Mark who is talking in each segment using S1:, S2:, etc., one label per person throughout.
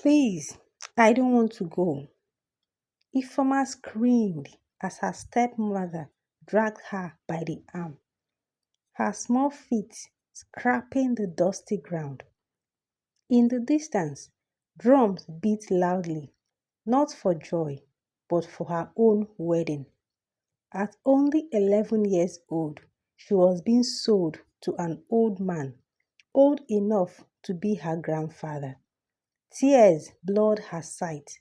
S1: Please, I don't want to go. Ifeoma screamed as her stepmother dragged her by the arm, her small feet scraping the dusty ground. In the distance, drums beat loudly, not for joy, but for her own wedding. At only 11 years old, she was being sold to an old man, old enough to be her grandfather. Tears blurred her sight,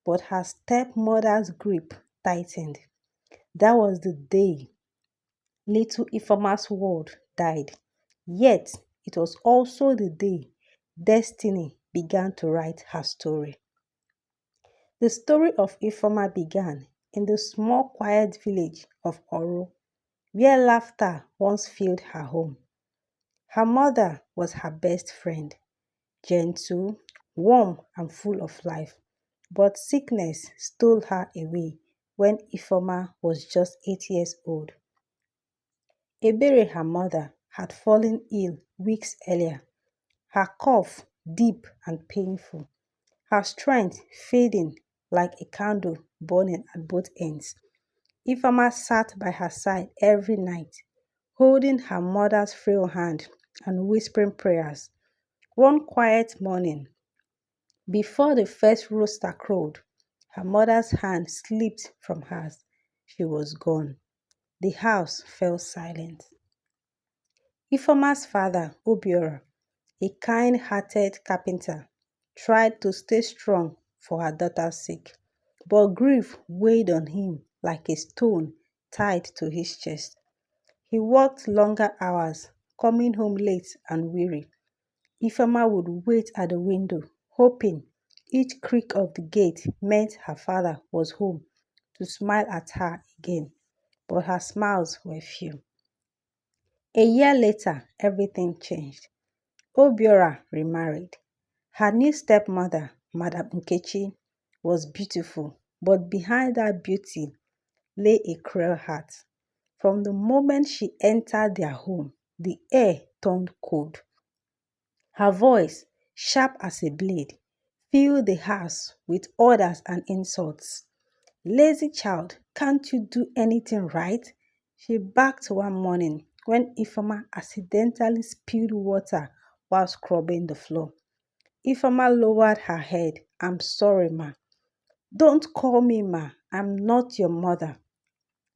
S1: but her stepmother's grip tightened. That was the day little Ifeoma's world died. Yet, it was also the day destiny began to write her story. The story of Ifeoma began in the small quiet village of Oro, where laughter once filled her home. Her mother was her best friend, gentle, warm, and full of life. But sickness stole her away when Ifeoma was just 8 years old. Ebere, her mother, had fallen ill weeks earlier, her cough deep and painful, her strength fading like a candle burning at both ends. Ifeoma sat by her side every night, holding her mother's frail hand and whispering prayers. One quiet morning, before the first rooster crowed, her mother's hand slipped from hers. She was gone. The house fell silent. Ifeoma's father, Obiora, a kind-hearted carpenter, tried to stay strong for her daughter's sake, but grief weighed on him like a stone tied to his chest. He worked longer hours, coming home late and weary. Ifeoma would wait at the window, hoping each creak of the gate meant her father was home to smile at her again, but her smiles were few. A year later, everything changed. Obiora remarried. Her new stepmother, Madam Nkechi, was beautiful, but behind that beauty lay a cruel heart. From the moment she entered their home, the air turned cold. Her voice, sharp as a blade, filled the house with orders and insults. Lazy child, can't you do anything right? She barked one morning when Ifeoma accidentally spilled water while scrubbing the floor. Ifeoma lowered her head. I'm sorry, ma. Don't call me ma. I'm not your mother.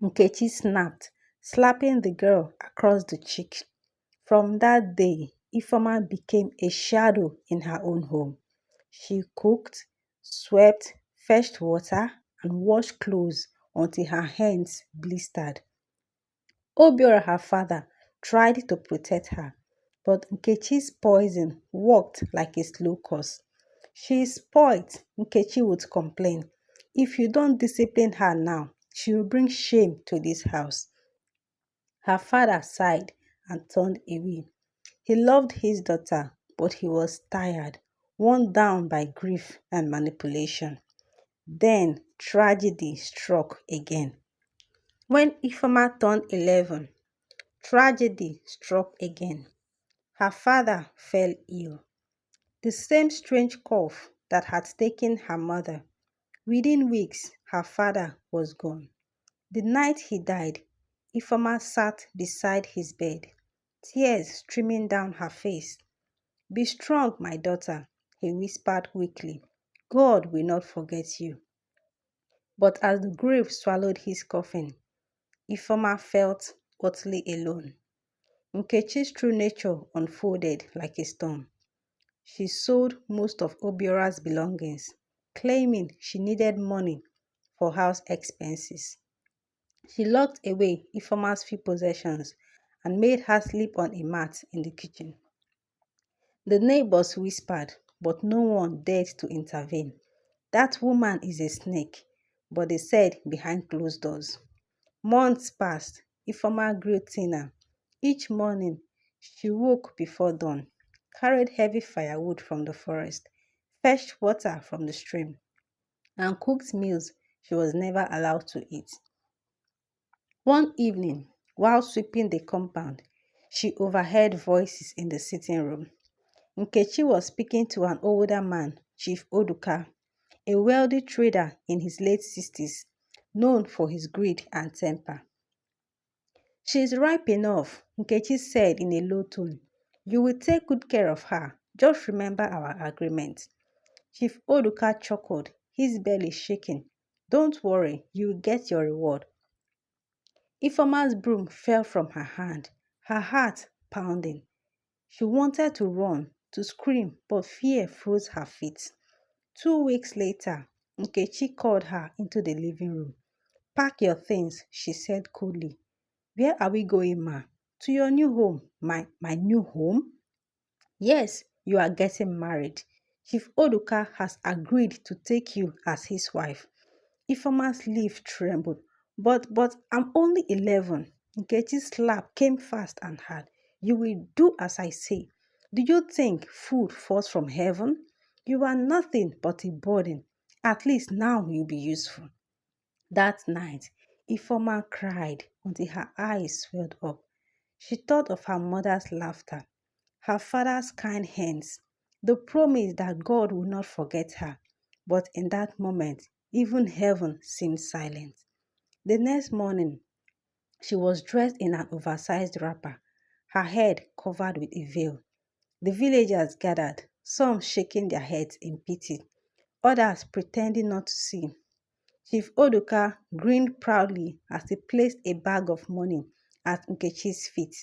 S1: Nkechi snapped, slapping the girl across the cheek. From that day, Ifeoma became a shadow in her own home. She cooked, swept, fetched water, and washed clothes until her hands blistered. Obiora, her father, tried to protect her, but Nkechi's poison worked like a slow curse. She is spoiled, Nkechi would complain. If you don't discipline her now, she will bring shame to this house. Her father sighed and turned away. He loved his daughter, but he was tired, worn down by grief and manipulation. Then tragedy struck again. When Ifeoma turned 11, tragedy struck again. Her father fell ill. The same strange cough that had taken her mother. Within weeks, her father was gone. The night he died, Ifeoma sat beside his bed, tears streaming down her face. Be strong, my daughter, he whispered weakly. God will not forget you. But as the grave swallowed his coffin, Ifeoma felt utterly alone. Nkechi's true nature unfolded like a storm. She sold most of Obiora's belongings, claiming she needed money for house expenses. She locked away Ifeoma's few possessions and made her sleep on a mat in the kitchen. The neighbors whispered, but no one dared to intervene. That woman is a snake, but they said behind closed doors. Months passed. Ifeoma grew thinner. Each morning, she woke before dawn, carried heavy firewood from the forest, fetched water from the stream, and cooked meals she was never allowed to eat. One evening, while sweeping the compound, she overheard voices in the sitting room. Nkechi was speaking to an older man Chief Oduka, a wealthy trader in his late 60s, known for his greed and temper. "She's ripe enough," Nkechi said in a low tone. "You will take good care of her. Just remember our agreement." Chief Oduka chuckled, his belly shaking. "Don't worry, you will get your reward." Ifeoma's broom fell from her hand, her heart pounding. She wanted to run, to scream, but fear froze her feet. 2 weeks later, Nkechi called her into the living room. "Pack your things," she said coolly. "Where are we going, ma?" "To your new home." My new home?" "Yes, you are getting married. Chief Oduka has agreed to take you as his wife." Ifeoma's lip trembled. But I'm only 11. Nkechi's slap came fast and hard. "You will do as I say. Do you think food falls from heaven? You are nothing but a burden. At least now you'll be useful." That night, Ifeoma cried until her eyes swelled up. She thought of her mother's laughter, her father's kind hands, the promise that God would not forget her. But in that moment, even heaven seemed silent. The next morning, she was dressed in an oversized wrapper, her head covered with a veil. The villagers gathered, some shaking their heads in pity, others pretending not to see. Chief Oduka grinned proudly as he placed a bag of money at Nkechi's feet,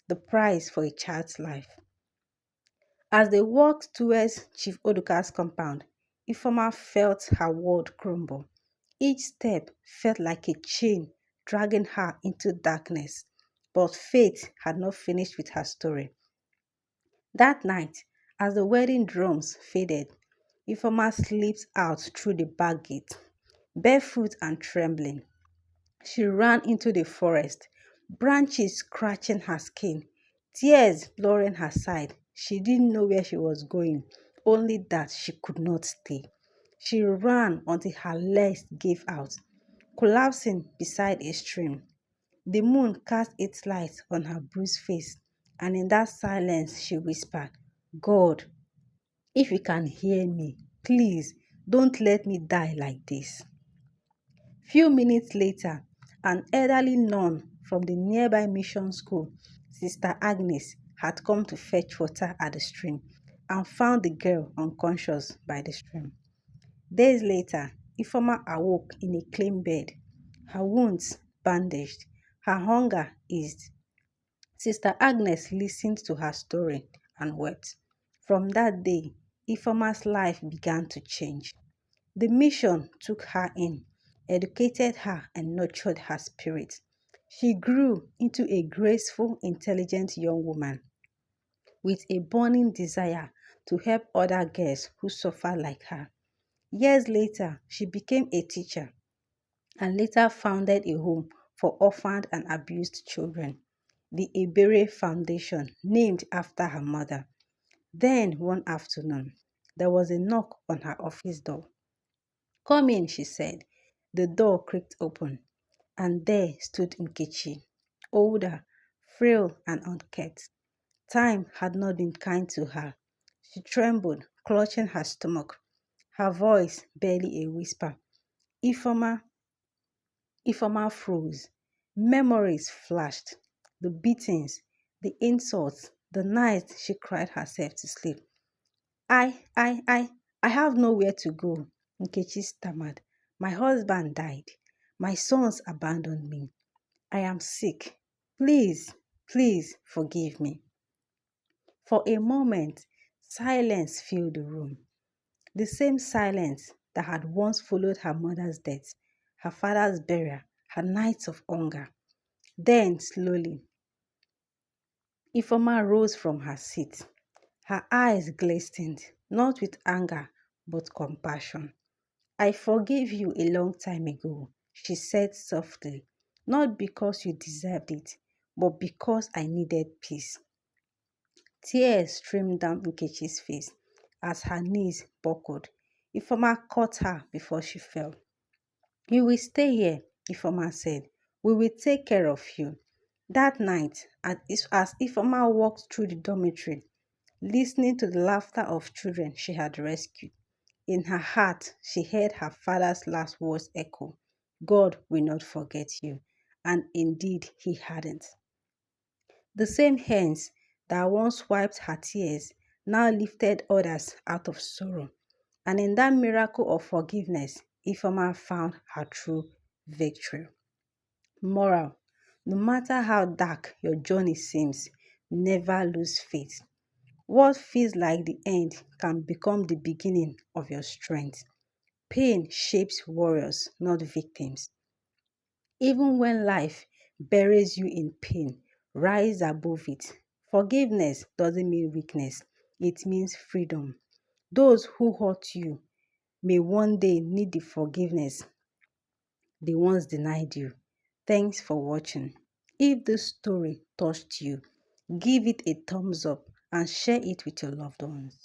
S1: the price for a child's life. As they walked towards Chief Oduka's compound, Ifeoma felt her world crumble. Each step felt like a chain dragging her into darkness. But fate had not finished with her story. That night, as the wedding drums faded, Ifeoma slipped out through the back gate, barefoot and trembling. She ran into the forest, branches scratching her skin, tears blurring her side. She didn't know where she was going, only that she could not stay. She ran until her legs gave out, collapsing beside a stream. The moon cast its light on her bruised face, and in that silence she whispered, "God, if you can hear me, please don't let me die like this." Few minutes later, an elderly nun from the nearby mission school, Sister Agnes, had come to fetch water at the stream and found the girl unconscious by the stream. Days later, Ifeoma awoke in a clean bed, her wounds bandaged, her hunger eased. Sister Agnes listened to her story and wept. From that day, Ifeoma's life began to change. The mission took her in, educated her, and nurtured her spirit. She grew into a graceful, intelligent young woman with a burning desire to help other girls who suffer like her. Years later, she became a teacher and later founded a home for orphaned and abused children, the Ebere Foundation, named after her mother. Then, one afternoon, there was a knock on her office door. "Come in," she said. The door creaked open, and there stood Nkechi, older, frail, and unkempt. Time had not been kind to her. She trembled, clutching her stomach, her voice barely a whisper. Ifeoma, Ifeoma froze. Memories flashed. The beatings, the insults, the nights she cried herself to sleep. I, I, I, I have nowhere to go," Nkechi stammered. "My husband died. My sons abandoned me. I am sick. Please, please forgive me." For a moment, silence filled the room. The same silence that had once followed her mother's death, her father's burial, her nights of hunger. Then, slowly, Ifeoma rose from her seat, her eyes glistened, not with anger, but compassion. "I forgave you a long time ago," she said softly, "not because you deserved it, but because I needed peace." Tears streamed down Nkechi's face as her knees buckled. Ifeoma caught her before she fell. "You will stay here," Ifeoma said. "We will take care of you." That night, as Ifeoma walked through the dormitory, listening to the laughter of children she had rescued, In her heart, she heard her father's last words echo, God will not forget you. And indeed, he hadn't. The same hands that once wiped her tears now lifted others out of sorrow. And in that miracle of forgiveness, Ifeoma found her true victory. Moral: no matter how dark your journey seems, never lose faith. What feels like the end can become the beginning of your strength. Pain shapes warriors, not victims. Even when life buries you in pain, rise above it. Forgiveness doesn't mean weakness, it means freedom. Those who hurt you may one day need the forgiveness they once denied you. Thanks for watching. If this story touched you, give it a thumbs up and share it with your loved ones.